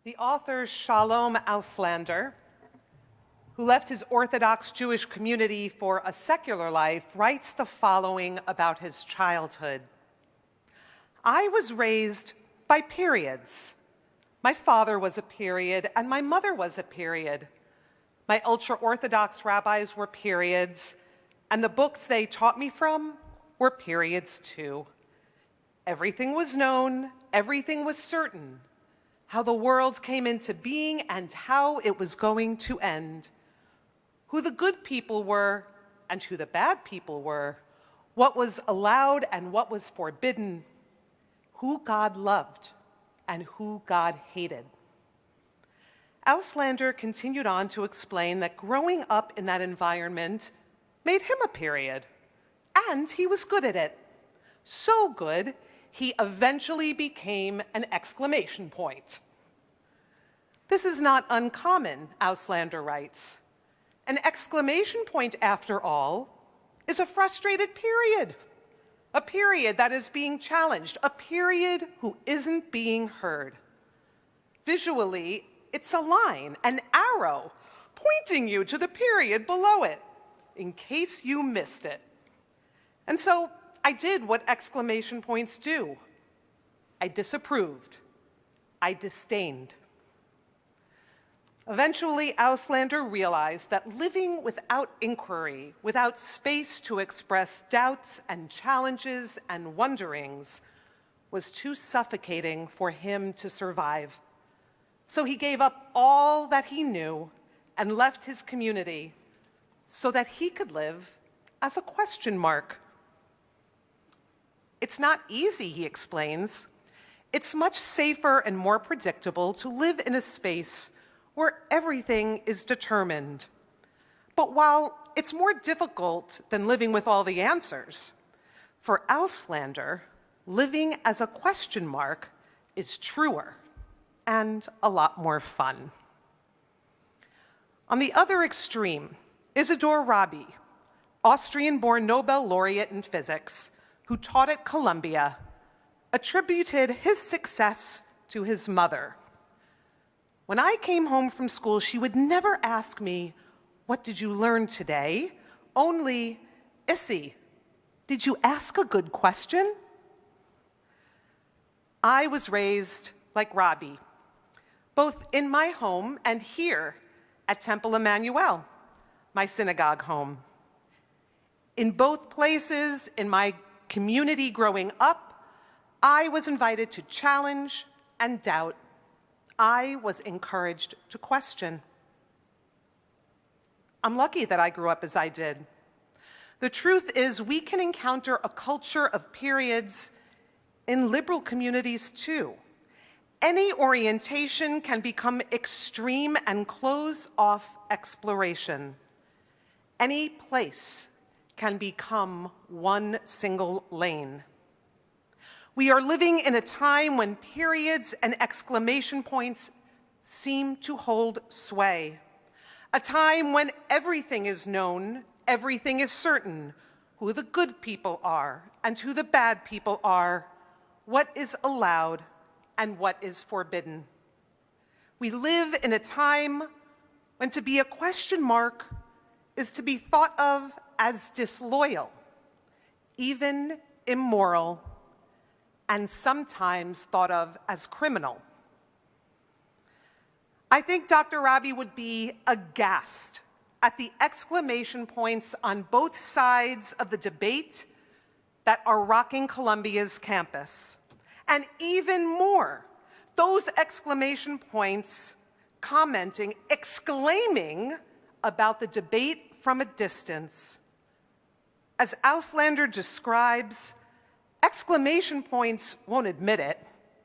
The author Shalom Auslander, who left his Orthodox Jewish community for a secular life, writes the following about his childhood. I was raised by periods. My father was a period, and my mother was a period. My ultra-Orthodox rabbis were periods, and the books they taught me from were periods too. Everything was known, everything was certain, how the world came into being and how it was going to end, who the good people were and who the bad people were, what was allowed and what was forbidden, who God loved and who God hated. Auslander continued on to explain that growing up in that environment made him a period, and he was good at it. So good, he eventually became an exclamation point. This is not uncommon, Auslander writes. An exclamation point, after all, is a frustrated period, a period that is being challenged, a period who isn't being heard. Visually, it's a line, an arrow, pointing you to the period below it, in case you missed it. And so I did what exclamation points do. I disapproved. I disdained. Eventually, Auslander realized that living without inquiry, without space to express doubts and challenges and wonderings, was too suffocating for him to survive. So he gave up all that he knew and left his community so that he could live as a question mark. It's not easy, he explains. It's much safer and more predictable to live in a space where everything is determined. But while it's more difficult than living with all the answers, for Auslander, living as a question mark is truer and a lot more fun. On the other extreme, Isidore Rabbi, Austrian-born Nobel laureate in physics, who taught at Columbia, attributed his success to his mother. When I came home from school, she would never ask me, "What did you learn today?" Only, "Issy, did you ask a good question?" I was raised like Rabbi, both in my home and here at Temple Emanu-El, my synagogue home. In both places, in my community growing up, I was invited to challenge and doubt. I was encouraged to question. I'm lucky that I grew up as I did. The truth is, we can encounter a culture of periods in liberal communities too. Any orientation can become extreme and close off exploration. Any place can become one single lane. We are living in a time when periods and exclamation points seem to hold sway. A time when everything is known, everything is certain, who the good people are and who the bad people are, what is allowed and what is forbidden. We live in a time when to be a question mark is to be thought of as disloyal, even immoral, and sometimes thought of as criminal. I think Dr. Rabbi would be aghast at the exclamation points on both sides of the debate that are rocking Columbia's campus. And even more, those exclamation points commenting, exclaiming about the debate from a distance. As Auslander describes, exclamation points won't admit it.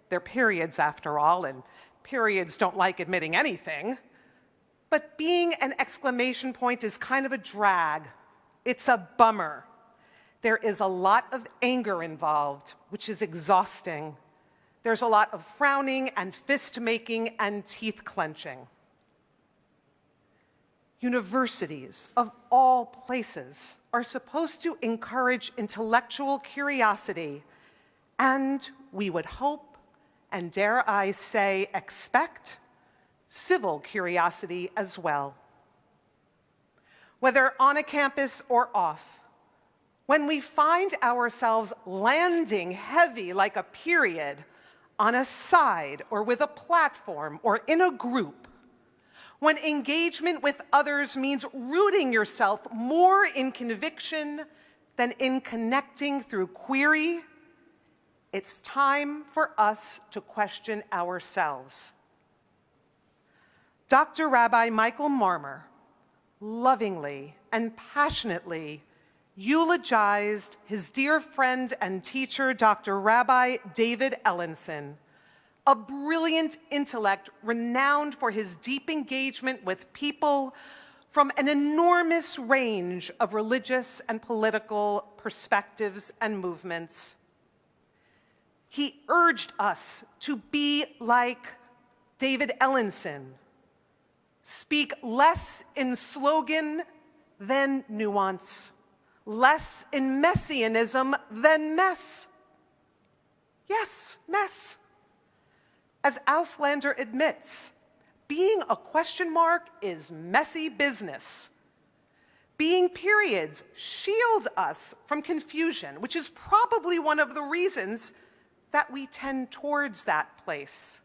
They're periods after all, and periods don't like admitting anything. But being an exclamation point is kind of a drag. It's a bummer. There is a lot of anger involved, which is exhausting. There's a lot of frowning and fist-making and teeth-clenching. Universities of all places are supposed to encourage intellectual curiosity, and we would hope, and dare I say expect, civil curiosity as well. Whether on a campus or off, when we find ourselves landing heavy like a period on a side or with a platform or in a group, when engagement with others means rooting yourself more in conviction than in connecting through query, it's time for us to question ourselves. Dr. Rabbi Michael Marmer lovingly and passionately eulogized his dear friend and teacher, Dr. Rabbi David Ellenson, a brilliant intellect renowned for his deep engagement with people from an enormous range of religious and political perspectives and movements. He urged us to be like David Ellenson, speak less in slogan than nuance, less in messianism than mess. Yes, mess. As Auslander admits, being a question mark is messy business. Being periods shields us from confusion, which is probably one of the reasons that we tend towards that place.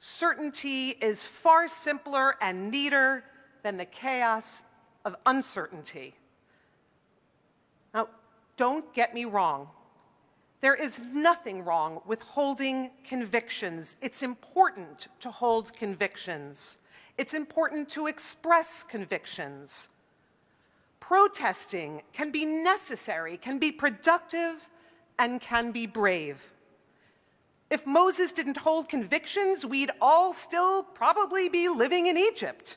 Certainty is far simpler and neater than the chaos of uncertainty. Now, don't get me wrong. There is nothing wrong with holding convictions. It's important to hold convictions. It's important to express convictions. Protesting can be necessary, can be productive, and can be brave. If Moses didn't hold convictions, we'd all still probably be living in Egypt,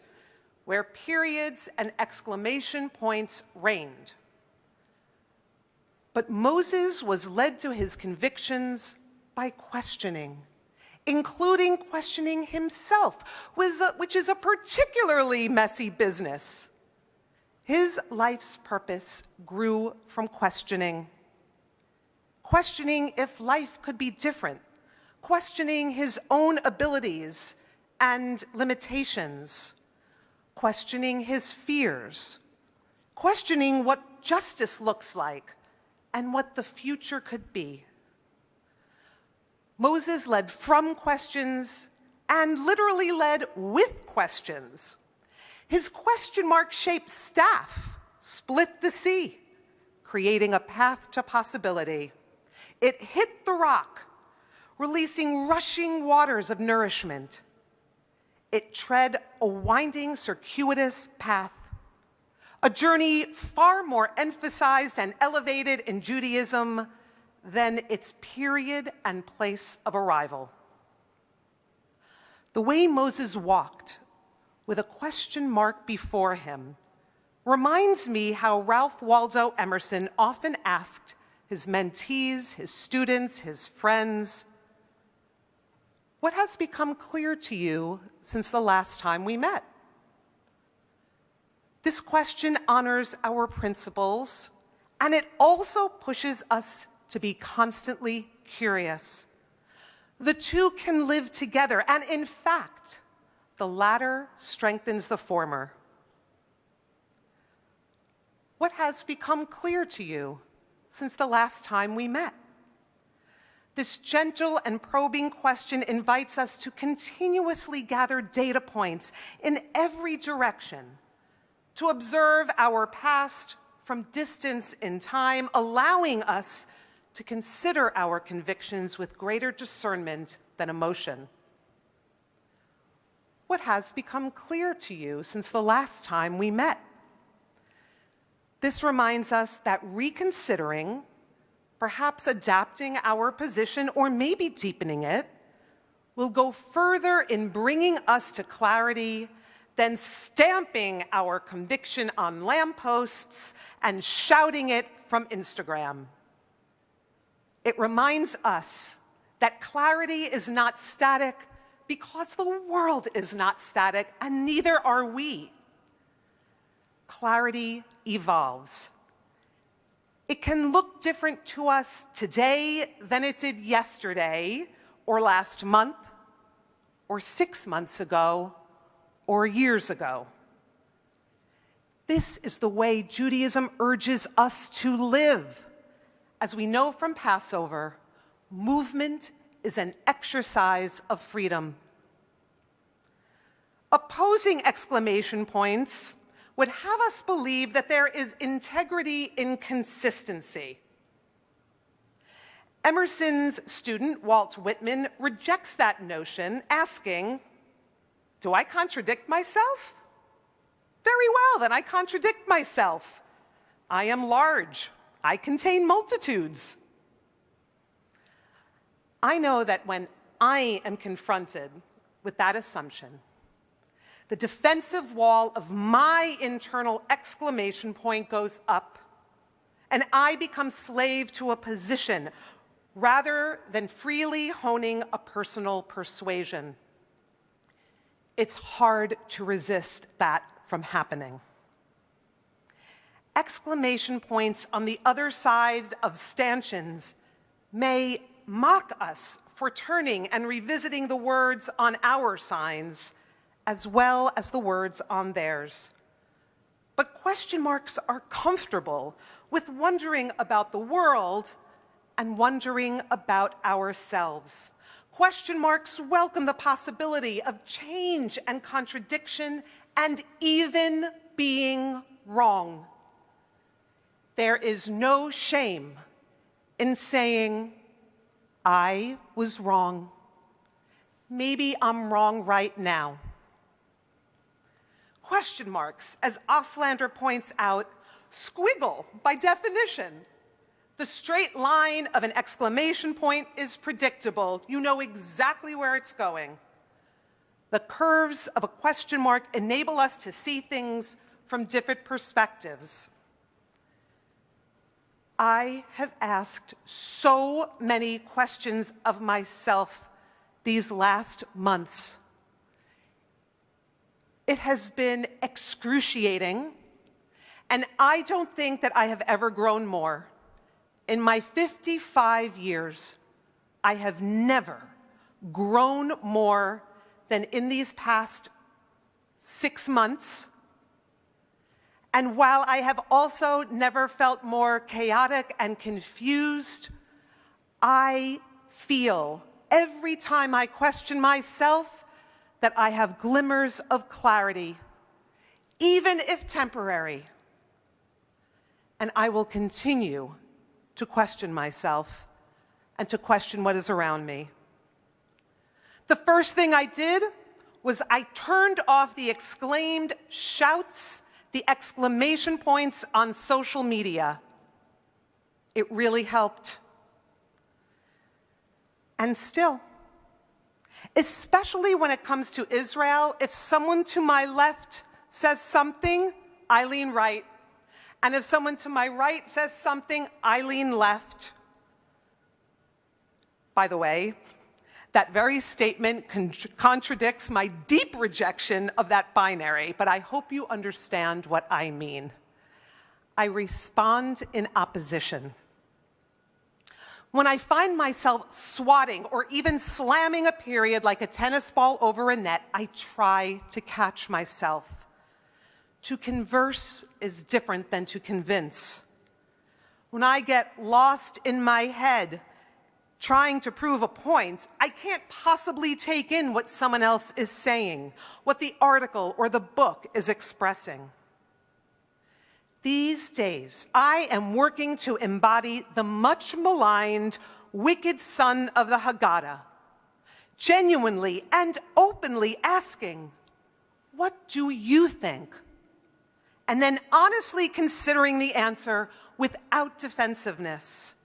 where periods and exclamation points reigned. But Moses was led to his convictions by questioning, including questioning himself, which is a particularly messy business. His life's purpose grew from questioning. Questioning if life could be different, questioning his own abilities and limitations, questioning his fears, questioning what justice looks like and what the future could be. Moses led from questions and literally led with questions. His question mark-shaped staff split the sea, creating a path to possibility. It hit the rock, releasing rushing waters of nourishment. It tread a winding, circuitous path, a journey far more emphasized and elevated in Judaism than its period and place of arrival. The way Moses walked with a question mark before him reminds me how Ralph Waldo Emerson often asked his mentees, his students, his friends, "What has become clear to you since the last time we met?" This question honors our principles, and it also pushes us to be constantly curious. The two can live together, and in fact, the latter strengthens the former. What has become clear to you since the last time we met? This gentle and probing question invites us to continuously gather data points in every direction, to observe our past from distance in time, allowing us to consider our convictions with greater discernment than emotion. What has become clear to you since the last time we met? This reminds us that reconsidering, perhaps adapting our position or maybe deepening it, will go further in bringing us to clarity than stamping our conviction on lampposts and shouting it from Instagram. It reminds us that clarity is not static because the world is not static, and neither are we. Clarity evolves. It can look different to us today than it did yesterday or last month or 6 months ago, or years ago. This is the way Judaism urges us to live. As we know from Passover, movement is an exercise of freedom. Opposing exclamation points would have us believe that there is integrity in consistency. Emerson's student, Walt Whitman, rejects that notion, asking, "Do I contradict myself? Very well, then I contradict myself. I am large. I contain multitudes." I know that when I am confronted with that assumption, the defensive wall of my internal exclamation point goes up, and I become slave to a position rather than freely honing a personal persuasion. It's hard to resist that from happening. Exclamation points on the other side of stanchions may mock us for turning and revisiting the words on our signs as well as the words on theirs. But question marks are comfortable with wondering about the world and wondering about ourselves. Question marks welcome the possibility of change and contradiction and even being wrong. There is no shame in saying, "I was wrong. Maybe I'm wrong right now." Question marks, as Oslander points out, squiggle by definition. The straight line of an exclamation point is predictable. You know exactly where it's going. The curves of a question mark enable us to see things from different perspectives. I have asked so many questions of myself these last months. It has been excruciating, and I don't think that I have ever grown more. In my 55 years, I have never grown more than in these past 6 months. And while I have also never felt more chaotic and confused, I feel every time I question myself that I have glimmers of clarity, even if temporary. And I will continue to question myself and to question what is around me. The first thing I did was I turned off the exclaimed shouts, the exclamation points on social media. It really helped. And still, especially when it comes to Israel, if someone to my left says something, I lean right. And if someone to my right says something, I lean left. By the way, that very statement contradicts my deep rejection of that binary, but I hope you understand what I mean. I respond in opposition. When I find myself swatting or even slamming a period like a tennis ball over a net, I try to catch myself. To converse is different than to convince. When I get lost in my head trying to prove a point, I can't possibly take in what someone else is saying, what the article or the book is expressing. These days, I am working to embody the much maligned, wicked son of the Haggadah, genuinely and openly asking, "What do you think?" And then honestly considering the answer without defensiveness.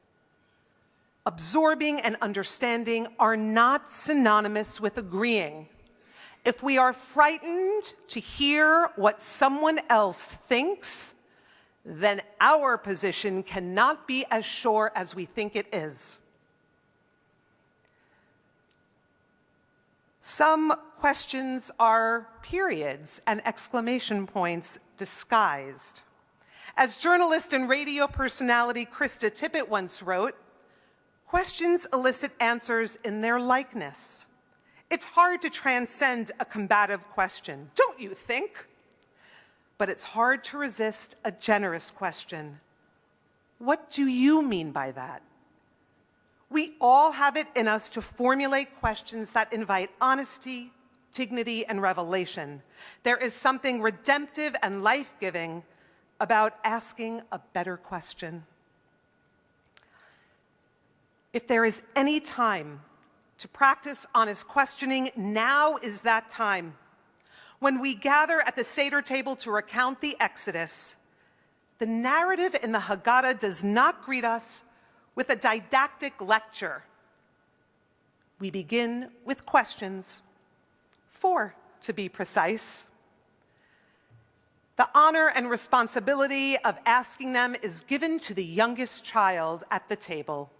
Absorbing and understanding are not synonymous with agreeing. If we are frightened to hear what someone else thinks, then our position cannot be as sure as we think it is. Some questions are periods and exclamation points disguised. As journalist and radio personality Krista Tippett once wrote, questions elicit answers in their likeness. It's hard to transcend a combative question, don't you think? But it's hard to resist a generous question. What do you mean by that? We all have it in us to formulate questions that invite honesty, dignity, and revelation. There is something redemptive and life-giving about asking a better question. If there is any time to practice honest questioning, now is that time. When we gather at the Seder table to recount the Exodus, the narrative in the Haggadah does not greet us with a didactic lecture. We begin with questions, 4 to be precise. The honor and responsibility of asking them is given to the youngest child at the table.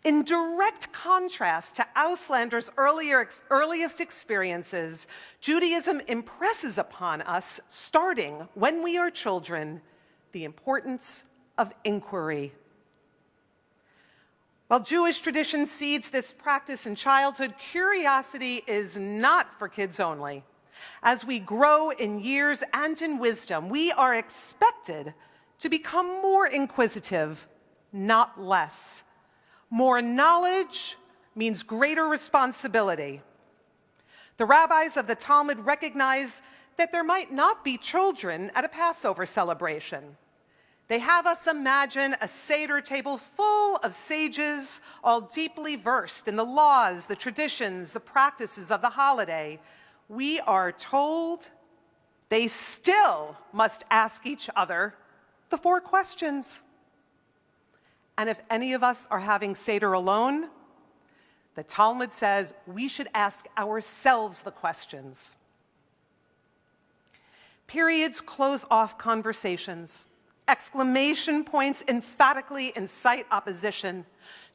In direct contrast to Auslander's earliest experiences, Judaism impresses upon us, starting when we are children, the importance of inquiry. While Jewish tradition seeds this practice in childhood, curiosity is not for kids only. As we grow in years and in wisdom, we are expected to become more inquisitive, not less. More knowledge means greater responsibility. The rabbis of the Talmud recognize that there might not be children at a Passover celebration. They have us imagine a Seder table full of sages, all deeply versed in the laws, the traditions, the practices of the holiday. We are told they still must ask each other the 4 questions. And if any of us are having Seder alone, the Talmud says we should ask ourselves the questions. Periods close off conversations. Exclamation points emphatically incite opposition.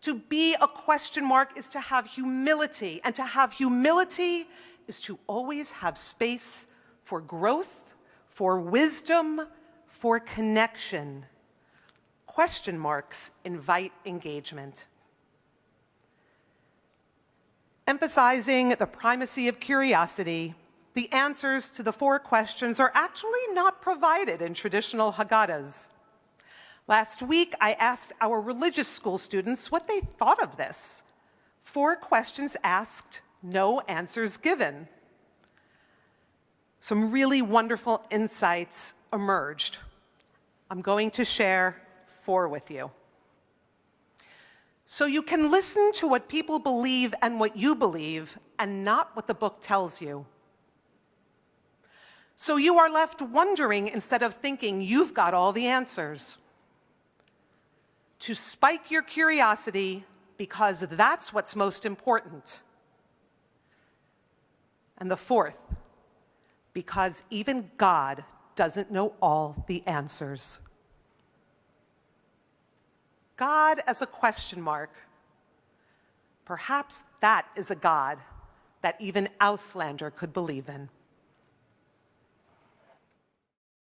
To be a question mark is to have humility, and to have humility is to always have space for growth, for wisdom, for connection. Question marks invite engagement. Emphasizing the primacy of curiosity, the answers to the 4 questions are actually not provided in traditional Haggadahs. Last week, I asked our religious school students what they thought of this. 4 questions asked, no answers given. Some really wonderful insights emerged. I'm going to share 4 with you. So you can listen to what people believe and what you believe, and not what the book tells you. So you are left wondering instead of thinking you've got all the answers. To spike your curiosity because that's what's most important. And the 4th, because even God doesn't know all the answers. God as a question mark. Perhaps that is a God that even Auslander could believe in.